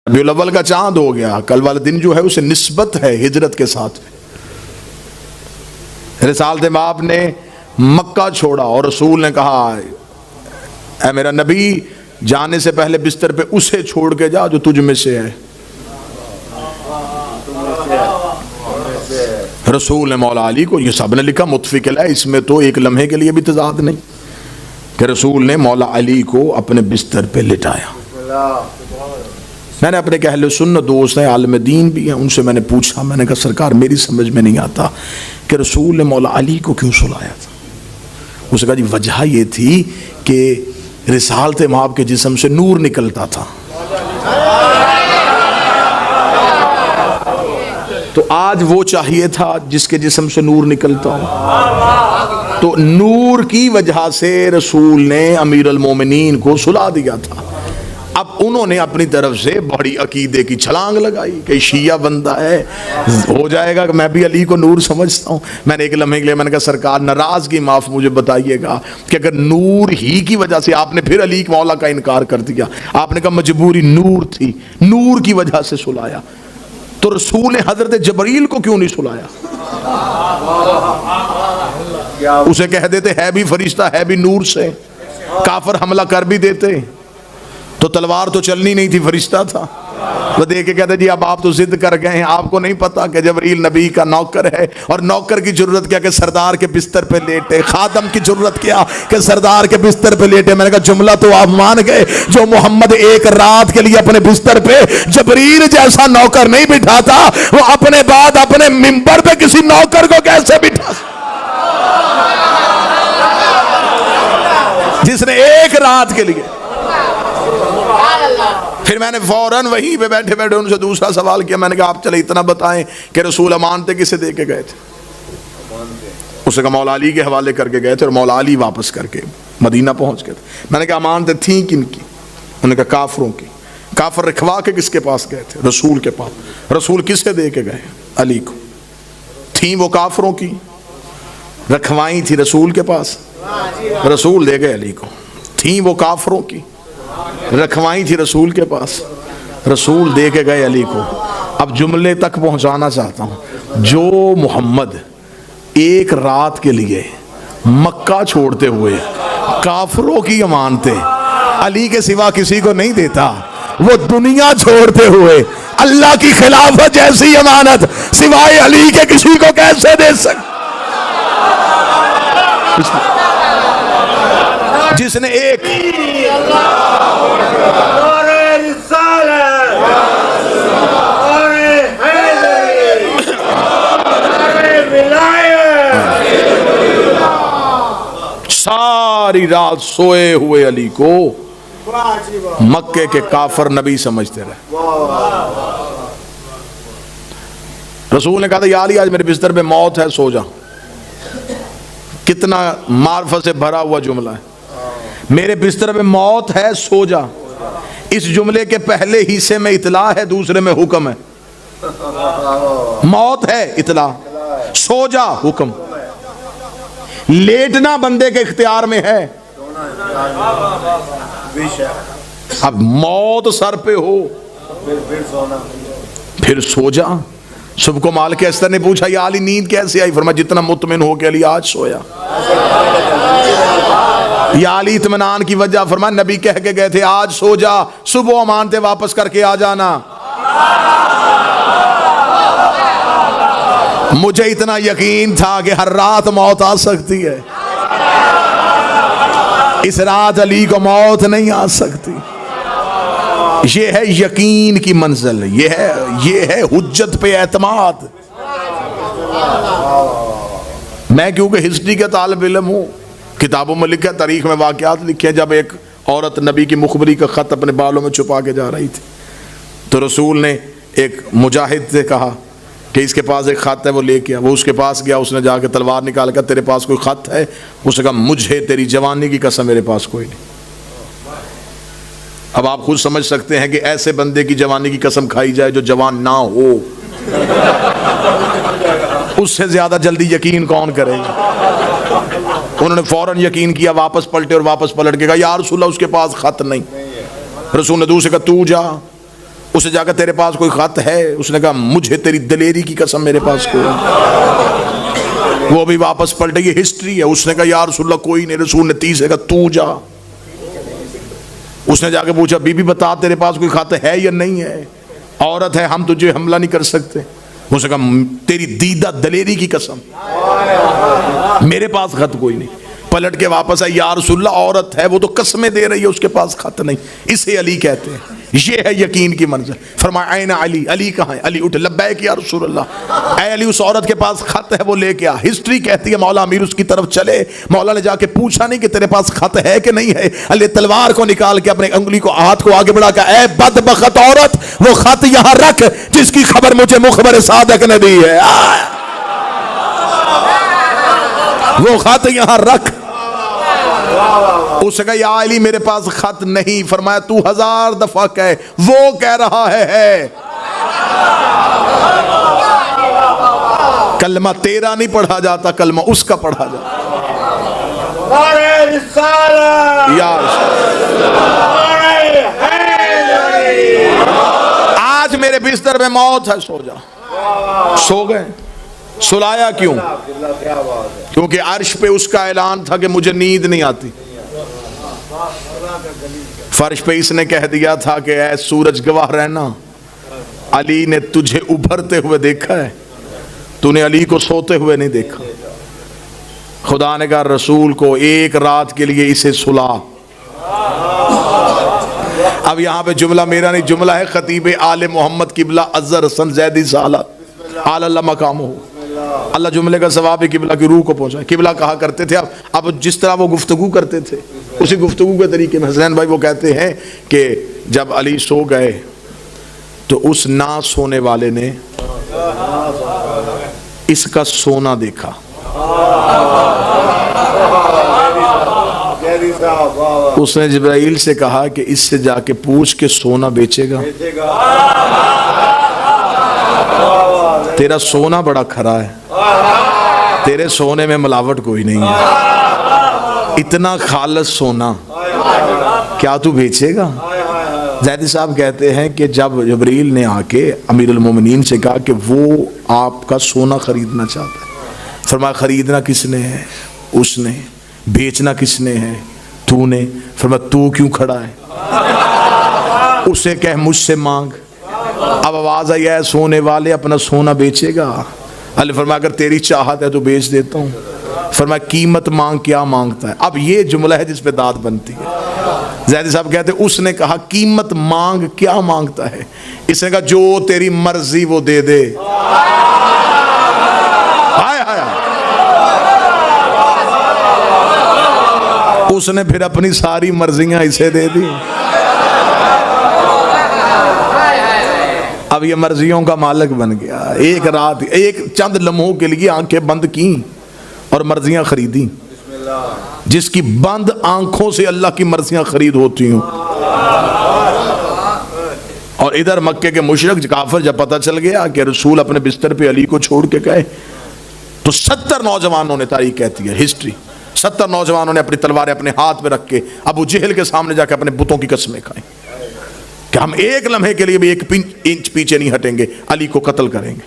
रबीउल अव्वल का चांद हो गया, कल वाला दिन जो है उसे निस्बत है हिजरत के साथ। रिसालत माब ने मक्का छोड़ा और रसूल ने कहा, ऐ मेरा नबी, जाने से पहले बिस्तर पे उसे छोड़ के जा जो तुझ में से है। रसूल ने मौला अली को, ये सब ने लिखा मुतफिक है, इसमें तो एक लम्हे के लिए भी तजाद नहीं, कि रसूल ने मौला अली को अपने बिस्तर पे लिटाया। मैंने अपने अहले सुन्नत दोस्त हैं, आलिम दीन भी हैं, उनसे मैंने पूछा, मैंने कहा सरकार मेरी समझ में नहीं आता कि रसूल ने मौला अली को क्यों सुलाया था। उसने कहा जी वजह ये थी कि रिसालत माब के जिस्म से नूर निकलता था, तो आज वो चाहिए था जिसके जिस्म से नूर निकलता हो, तो नूर की वजह से रसूल ने अमीर अल मोमिनीन को सुला दिया था। अब उन्होंने अपनी तरफ से बड़ी अकीदे की छलांग लगाई कि शिया बंदा है, हो जाएगा कि मैं भी अली को नूर समझता हूँ। मैंने एक लम्हे के लिए मैंने कहा सरकार नाराजगी माफ मुझे बताइएगा कि अगर नूर ही की वजह से आपने फिर अली के मौला का इनकार कर दिया, आपने कहा मजबूरी नूर थी, नूर की वजह से सुलाया, तो रसूल ने हजरत जबरील को क्यों नहीं सुलाया? उसे कह देते है भी फरिश्ता है भी नूर से, काफर हमला कर भी देते तो तलवार तो चलनी नहीं थी, फरिश्ता था। वो देख के कहते जी अब आप तो जिद कर गए हैं, आपको नहीं पता कि जबरील नबी का नौकर है, और नौकर की जरूरत क्या कि सरदार के बिस्तर पे लेटे, खादम की जरूरत क्या कि सरदार के बिस्तर पे लेटे। मैंने कहा जुमला तो आप मान गए, जो मोहम्मद एक रात के लिए अपने बिस्तर पे जबरील जैसा नौकर नहीं बिठाता, वो अपने बाद अपने मिंबर पे किसी नौकर को कैसे बिठा, जिसने एक रात के लिए। फिर मैंने फौरन वहीं पे बैठे बैठे उनसे दूसरा सवाल किया, मैंने कहा आप चले इतना बताएं कि रसूल अमानते किसे दे के गए थे? उसने कहा मौला अली के हवाले करके गए थे और मौला अली वापस करके मदीना पहुंच गए थे। मैंने कहा अमानते थी किनकी? उन्होंने कहा काफरों की। काफर रखवा के किसके पास गए थे? रसूल के पास। रसूल किसे दे के गए? अली को। थी वो काफरों की, रखवाई थी रसूल के पास, रसूल दे गए अली को। थी वो काफरों की, रखवाई थी रसूल के पास, रसूल दे के गए अली को। अब जुमले तक पहुंचाना चाहता हूं, जो मोहम्मद एक रात के लिए मक्का छोड़ते हुए काफरों की अमानते अली के सिवा किसी को नहीं देता, वो दुनिया छोड़ते हुए अल्लाह की खिलाफत जैसी अमानत सिवाय अली के किसी को कैसे दे सकता? जिसने एक सारी रात सोए हुए अली को मक्के के काफर नबी समझते रहे। रसूल ने कहा था या अली आज मेरे बिस्तर पे मौत है, सो जा। कितना मार्फत से भरा हुआ जुमला है, मेरे बिस्तर पे मौत है सो जा। इस जुमले के पहले हिस्से में इतला है, दूसरे में हुक्म है। मौत है इतला, सो जा हुक्म। लेटना बंदे के इख्तियार में है। अब मौत सर पे हो फिर सो जा। सुबह को माल के अस्तर ने पूछा या अली नींद कैसे आई? फरमाया जितना मुतमिन हो के अली आज सोया। या अली इत्मीनान की वजह? फरमाया नबी कह के गए थे आज सो जा, सुबह अमानते वापस करके आ जाना। मुझे इतना यकीन था कि हर रात मौत आ सकती है, इस रात अली को मौत नहीं आ सकती। ये है यकीन की मंजिल, ये है हुज्जत पे एतमाद। मैं क्योंकि हिस्ट्री का तालिब इल्म हूँ, किताबों में लिखा, तारीख में वाक़यात लिखे, जब एक औरत नबी की मुखबरी का ख़त अपने बालों में छुपा के जा रही थी, तो रसूल ने एक मुजाहिद से कहा कि इसके पास एक ख़त है, वो लेके आ। वो उसके पास गया, उसने जाके तलवार निकाल कर तेरे पास कोई ख़त है? उसने कहा मुझे तेरी जवानी की कसम मेरे पास कोई नहीं। अब आप खुद समझ सकते हैं कि ऐसे बंदे की जवानी की कसम खाई जाए जो जवान ना हो, उससे ज्यादा जल्दी यकीन कौन करेगा? उन्होंने फौरन यकीन किया, वापस पलटे और वापस पलट के कहा या रसूल अल्लाह उसके पास खत नहीं। रसूल ने दूसरे कहा तू जा, उसे जाकर तेरे पास कोई खत है? उसने कहा मुझे तेरी दलेरी की कसम मेरे पास कोई। वो भी वापस पलटे, ये हिस्ट्री है। उसने कहा या रसूलल्लाह कोई नहीं। रसूल ने 30 कहा तू जा। उसने जाके पूछा बीबी बता तेरे पास कोई खत है या नहीं है? औरत है, हम तुझे हमला नहीं कर सकते। उसने कहा तेरी दीदा दलेरी की कसम मेरे पास खत कोई नहीं। पलट के वापस आया, या रसूलल्लाह औरत है, वो तो कसमें दे रही है, उसके पास खत नहीं। इसे अली कहते हैं, ये है यकीन की मंजिल। फरमाया ऐन अली, अली कहाँ है? अली उठे, लब्बैक या रसूलल्लाह। ऐ अली उस औरत के पास खत है, वो लेके आ। हिस्ट्री कहती है मौला अमीर उसकी तरफ चले, मौला ने जाके पूछा नहीं कि तेरे पास खत है कि नहीं है। अली तलवार को निकाल के अपने अंगुली को, हाथ को आगे बढ़ा कर, ऐ बदबख्त औरत वो खत यहां रख जिसकी खबर मुझे मुखबर सादक ने दी है। वो खत यहां रख। उसने कहा या अली मेरे पास खत नहीं। फरमाया तू 1000 दफा कह, वो कह रहा है। कलमा तेरा नहीं पढ़ा जाता, कलमा उसका पढ़ा जाता। यार आज मेरे बिस्तर में मौत है, सो जा। सो गए। सुलाया क्यों? क्योंकि अर्श पे उसका ऐलान था कि मुझे नींद नहीं आती। फर्श पे इसने कह दिया था कि ऐ सूरज गवाह रहना, अली ने तुझे उभरते हुए देखा है, तूने अली को सोते हुए नहीं देखा। खुदा ने कहा रसूल को एक रात के लिए इसे सुला। अब यहां पे जुमला मेरा नहीं, जुमला है खतीब आले मोहम्मद किबला अजहर हसन जैदी साला आला मकाम हो। अल्लाह जुमले का सवाब किबला की रूह को पहुंचा। किबला कहा करते थे, अब जिस तरह वो गुफ्तगू करते थे उसी गुफ्तगू के तरीके में हसनैन भाई वो कहते हैं कि जब अली सो गए तो उस ना सोने वाले ने इसका सोना देखा। उसने जिब्राइल से कहा कि इससे जाके पूछ के सोना बेचेगा। तेरा सोना बड़ा खरा है, तेरे सोने में मिलावट कोई नहीं है, इतना खालस सोना क्या तू बेचेगा? जैदी साहब कहते हैं कि जब जिब्रील ने आके अमीरुल मोमिनीन से कहा कि वो आपका सोना खरीदना चाहता है, फरमाया खरीदना किसने है? उसने। बेचना किसने है? तूने। फरमाया तू क्यों खड़ा है? उसे कह मुझसे मांग। अब आवाज आई है सोने वाले अपना सोना बेचेगा? अल्लाह फरमाया अगर तेरी चाहत है तो बेच देता हूँ। फरमाया कीमत मांग, क्या मांगता है? अब ये जुमला है जिस पे दाद बनती है। ज़ैदी साहब कहते उसने kहा कीमत मांग, क्या मांगता है? इसने कहा जो तेरी मर्जी वो दे दे। हाय हाय। उसने फिर अपनी सारी मर्जियां इसे दे दी। अब ये मर्जियों का मालिक बन गया। एक रात, एक चंद लम्हों के लिए आंखें बंद की और मर्जियां खरीदी। जिसकी बंद आंखों से अल्लाह की मर्जियां खरीद होती हूं। और इधर मक्के के मुशरिक काफिर जब पता चल गया कि रसूल अपने बिस्तर पे अली को छोड़ के गए, तो 70 नौजवानों ने, तारीख कहती है हिस्ट्री, 70 नौजवानों ने अपनी तलवारें अपने हाथ में रख के अबू जहल के सामने जाकर अपने बुतों की कसमें खाई कि हम एक लम्हे के लिए भी 1 इंच पीछे नहीं हटेंगे, अली को कत्ल करेंगे।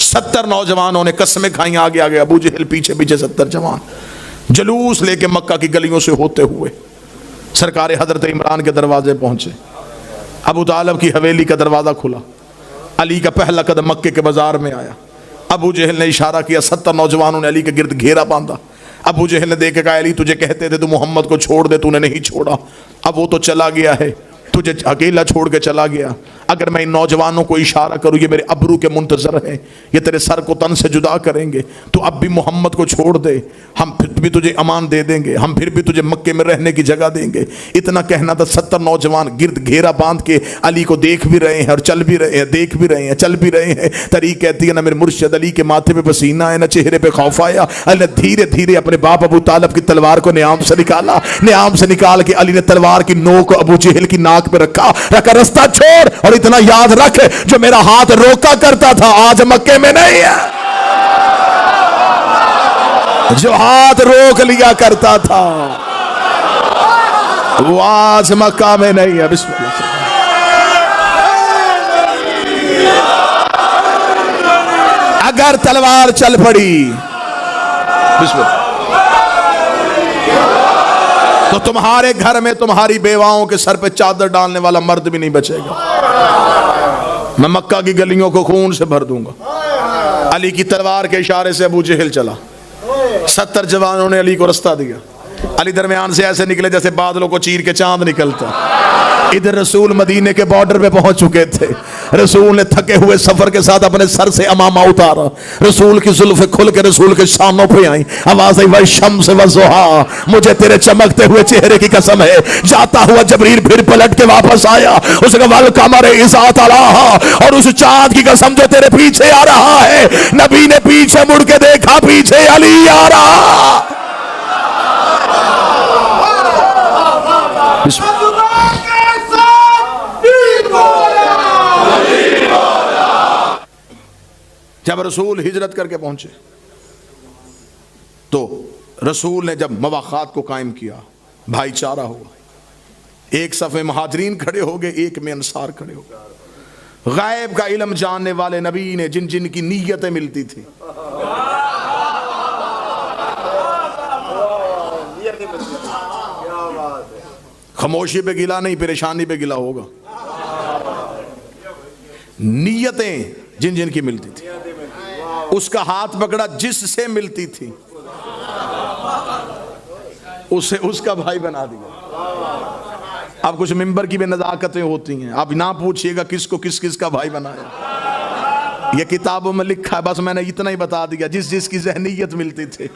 70 नौजवानों ने कसमें खाई आगे आगे, अबू जहल पीछे पीछे 70 जवान जलूस लेके मक्का की गलियों से होते हुए सरकार हजरत इमरान के दरवाजे पहुंचे। अबू तालिब की हवेली का दरवाजा खुला, अली का पहला कदम मक्के के बाजार में आया। अबू जहल ने इशारा किया, 70 नौजवानों ने अली के गिर्द घेरा बांधा। अबू जहल ने देख कहा अली तुझे कहते थे तू मोहम्मद को छोड़ दे, तूने नहीं छोड़ा, अब वो तो चला गया है, तुझे अकेला छोड़ के चला गया। अगर मैं इन नौजवानों को इशारा करूं ये मेरे अबरू के मुंतजर हैं, ये तेरे सर को तन से जुदा करेंगे, तो अब भी मोहम्मद को छोड़ दे, हम फिर भी तुझे अमान दे देंगे, हम फिर भी तुझे मक्के में रहने की जगह देंगे। इतना कहना था। 70 नौजवान गिर्द घेरा बांध के अली को देख भी रहे हैं और चल भी रहे हैं, देख भी रहे हैं, चल भी रहे हैं। तरीक कहती है ना मेरे मुर्शिद अली के माथे पे पसीना आया, ना चेहरे पे खौफ आया। अली ने धीरे धीरे अपने बाप अबू तालिब की तलवार को न्याम से निकाला। न्याम से निकाल के अली ने तलवार की नोक अबू जहल की नाक पे रखा। रास्ता छोड़ और इतना याद रख, जो मेरा हाथ रोका करता था आज मक्के में नहीं है, जो हाथ रोक लिया करता था वो आज मक्का में नहीं है। बिस्मिल्लाह। पर तलवार चल पड़ी। बिस्मिल्लाह। तो तुम्हारे घर में तुम्हारी बेवाओं के सर पे चादर डालने वाला मर्द भी नहीं बचेगा। मैं मक्का की गलियों को खून से भर दूंगा। अली की तलवार के इशारे से अबू जहल चला। 70 जवानों ने अली को रास्ता दिया। अली दरमियान से ऐसे निकले जैसे बादलों को चीर के चांद निकलता। इधर रसूल मदीने के बॉर्डर पे पहुंच चुके थे। रसूल ने थके हुए सफर के साथ अपने सर से अमामा उतारा। रसूल की जुल्फे खुल के रसूल के शानों पे आई। आवाज आई, वह शम्स व ज़ुहा, मुझे तेरे चमकते हुए चेहरे की कसम है। जाता हुआ जबरील फिर पलट के वापस आया। उसका वल कमर इज़ा तलाहा, और उस चांद की कसम जो तेरे पीछे आ रहा है। नबी ने पीछे मुड़ के देखा, पीछे अली आ रहा। जब रसूल हिजरत करके पहुंचे तो रसूल ने जब मवाखात को कायम किया, भाईचारा हुआ। एक सफ़े महाजरीन खड़े हो गए, एक में अंसार खड़े हो गए। गायब का इल्म जानने वाले नबी ने जिन जिन की नीयतें मिलती थी, खामोशी पे गिला नहीं, परेशानी पे गिला होगा। नीयतें जिन जिन की मिलती थी, उसका हाथ पकड़ा जिससे मिलती थी, उसे उसका भाई बना दिया। अब कुछ मिंबर की भी नज़ाकतें होती हैं। अब ना पूछिएगा किसको किस किस का भाई बनाया, ये किताबों में लिखा है। बस मैंने इतना ही बता दिया, जिस जिसकी ज़हनीयत मिलती थी।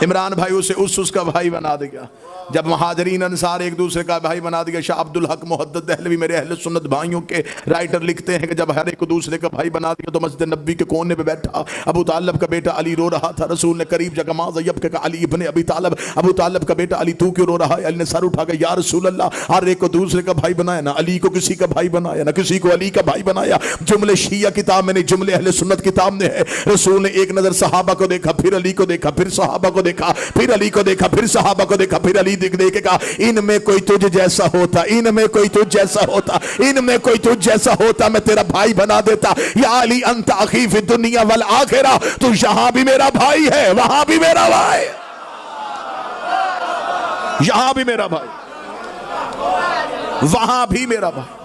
इमरान भाई उसे उसका भाई बना दिया। जब महाजरीन अंसार एक दूसरे का भाई बना दिया। शाह अब्दुल हक मुहद्दिस दहलवी मेरे अहले सुन्नत भाइयों के राइटर लिखते हैं कि जब हर एक दूसरे का भाई बना दिया तो मस्जिद नबी के कोने पे बैठा अबू तालिब का बेटा अली रो रहा था। रसूल ने करीब जगह माज़यब के कहा, अली इब्ने अबी तालिब, अबू तालिब का बेटा अली तू क्यों रो रहा है? अली ने सर उठा के, या रसूल अल्लाह, हर एक को दूसरे का भाई बनाया, ना अली को किसी का भाई बनाया, ना किसी को अली का भाई बनाया। जुमले शिया किताब में नहीं, जुमले अहले सुन्नत किताब में है। रसूल ने एक नजर सहाबा को देखा, फिर अली को देखा, फिर सहाबा को देखा, फिर अली को देखा, फिर सहाबा को देखा, फिर अली देख के कहा, इनमें कोई तुझ जैसा होता, इनमें कोई तुझ जैसा होता, इनमें कोई तुझ जैसा होता, मैं तेरा भाई बना देता। या अली अंत अखी फी दुनिया वल आखिरा, तू यहां भी मेरा भाई है, वहां भी मेरा भाई, यहां भी मेरा भाई, वहां भी मेरा भाई।